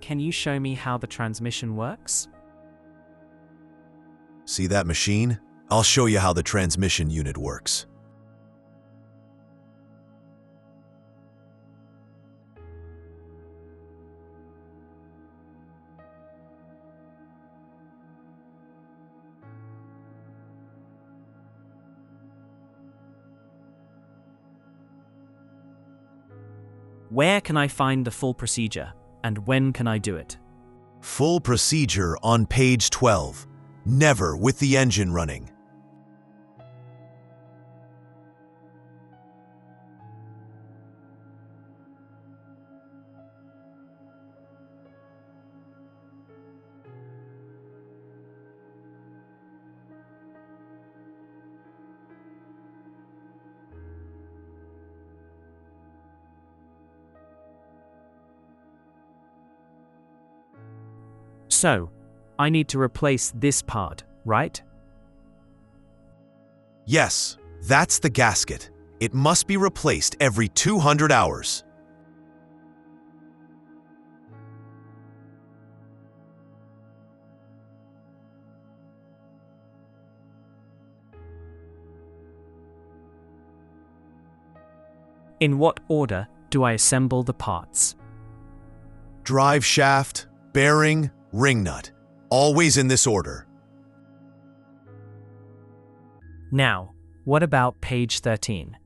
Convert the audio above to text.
can you show me how the transmission works? See that machine? I'll show you how the transmission unit works. Where can I find the full procedure, and when can I do it? Full procedure on page 12. Never with the engine running. So, I need to replace this part, right? Yes, that's the gasket. It must be replaced every 200 hours. In what order do I assemble the parts? Drive shaft, bearing, ring nut. Always in this order. Now, what about page 13?